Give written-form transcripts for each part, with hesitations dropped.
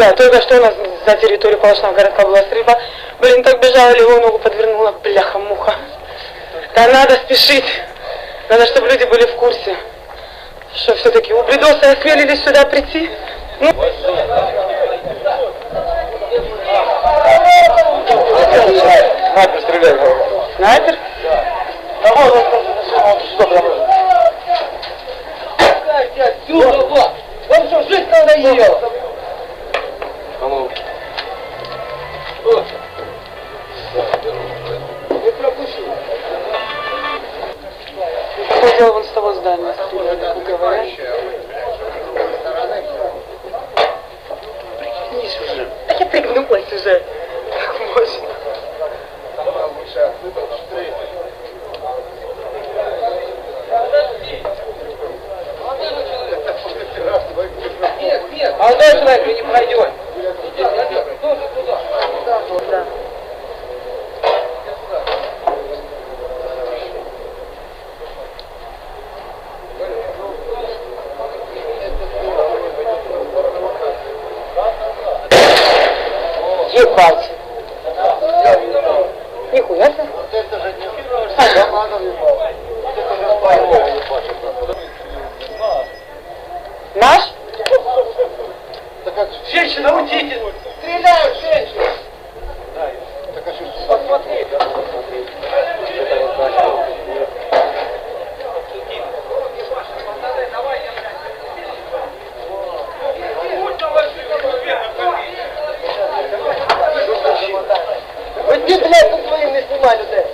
Да, только что у нас за территорию Палашного городка была стрельба. Блин, так бежала, левую ногу подвернула, бляха-муха. Да надо спешить. Надо, чтобы люди были в курсе. Что все-таки ублюдосы осмелились сюда прийти? Ну... Снайпер стреляет. Снайпер? Вам что, жить надо ее? Не пропущу. Ходила вон с того здания. Говорят. Пригнись уже. Да я пригнулась уже. Как можно. Молодой человек, вы не пройдете. Да. Ебать. Нихуя себе. Это же не Наш? Женщина, уйдите! Стреляют, женщина! Так а что? Посмотри! Вы где, блядь, тут своим не снимали, блядь?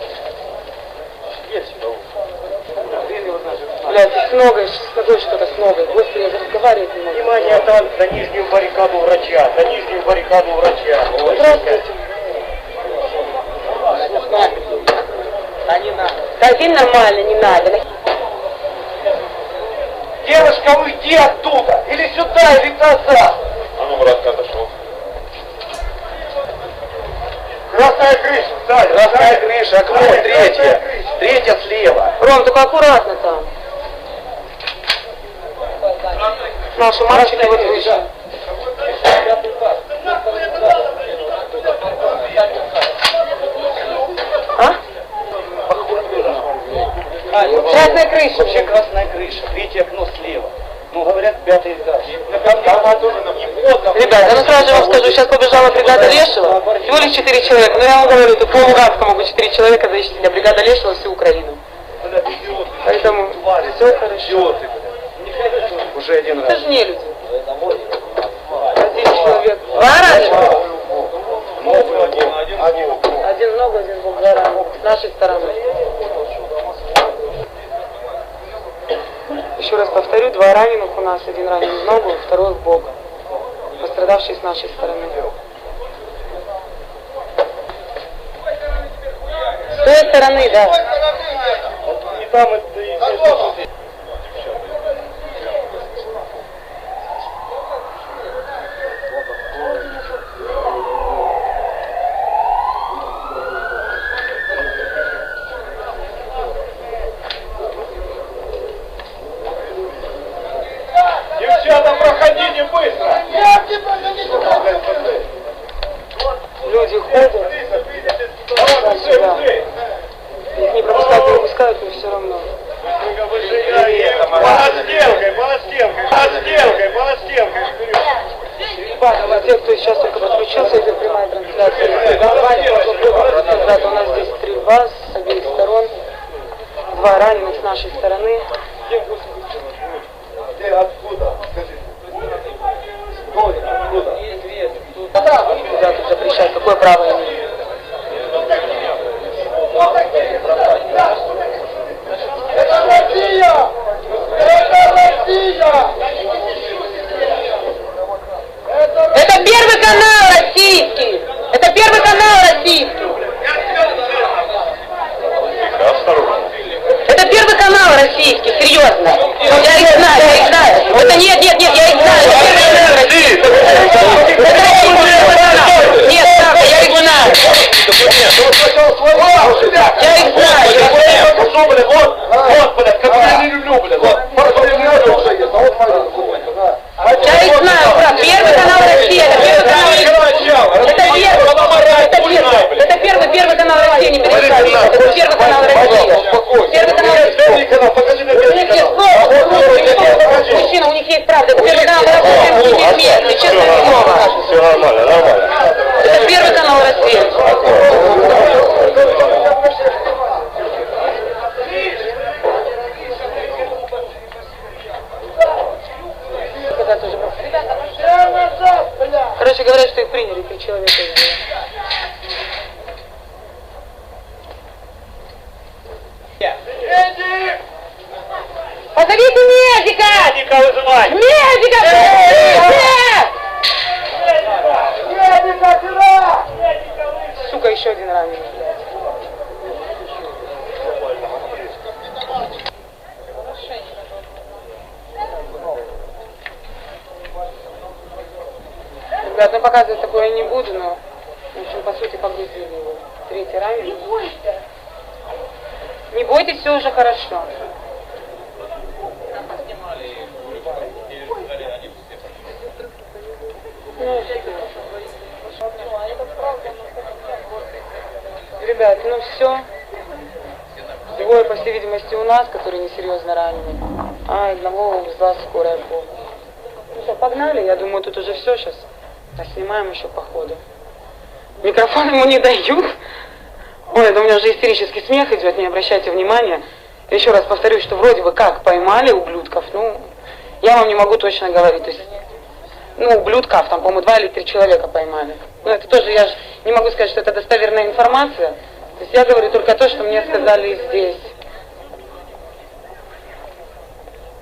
Блядь, здесь много, сказать что-то с много. Господи, я разговаривать не могу. Внимание, там за нижнюю баррикаду врача. За нижнюю баррикаду врача. Здравствуйте. Да не надо. Да один нормально, не надо. Девушка, уйди оттуда! Или сюда, или назад! А ну, братка, отошел. Красная крыша, Саня! Красная крыша, окно, третья. Третья слева. Ром, только аккуратно там. Наши мальчики вот вышли. А? Красная крыша. Вообще красная крыша. Третье окно слева. Ну, говорят, 5-й этаж. Ребята, ну сразу же вам скажу, сейчас побежала бригада Лешева. Всего лишь 4 человека. Но я вам говорю, это по-лугански могут 4 человека защитить, а бригада Лешева всю Украину. Поэтому все хорошо. Уже один Это раз. же не люди. Один человек. Два Один много, один бог гора. С нашей стороны. Еще раз повторю, 2 раненых у нас. Один ранен в ногу, второй в бок. Пострадавший с нашей стороны. С той стороны, да. И там это... Девчата, проходите быстро! Люди ходят. Сюда. Их не пропускают, не выпускают, но все равно. Те, кто сейчас только подключился, идет прямая трансляция. Ребята, у нас здесь стрельба с обеих сторон. 2 раненых с нашей стороны. Откуда? Скажи. Откуда? Да, тут запрещают. Какое право имеют? Это Россия! Это Россия! Это Первый канал российский! Это Первый канал российский! Это Первый канал российский, серьезно! Я их знаю, я их знаю! Это нет, я их знаю! Это Первый канал российский! Нет, правда, я их знаю! говорят, что их приняли 3 человека. Позовите медика! Медика вызывай! Медика! Медика сюда! Сука, еще один раненый, блядь. Ребят, ну показывать такое я не буду, но, в общем, по сути, погрузили его. 3-й раненый. Не бойся! Не бойтесь, все уже хорошо. Ребят, ну все. Двое, по всей видимости, у нас, которые несерьезно ранены. А одного увезла скорая помощь. Ну что, погнали? Я думаю, тут уже все сейчас. Поснимаем еще по ходу. Микрофон ему не дают. Ой, это у меня уже истерический смех идет, не обращайте внимания. Еще раз повторюсь, что вроде бы как поймали ублюдков, ну, я вам не могу точно говорить. То есть, ну, ублюдков, там, по-моему, 2 или 3 человека поймали. Ну, это тоже, я же не могу сказать, что это достоверная информация. То есть я говорю только то, что мне сказали здесь.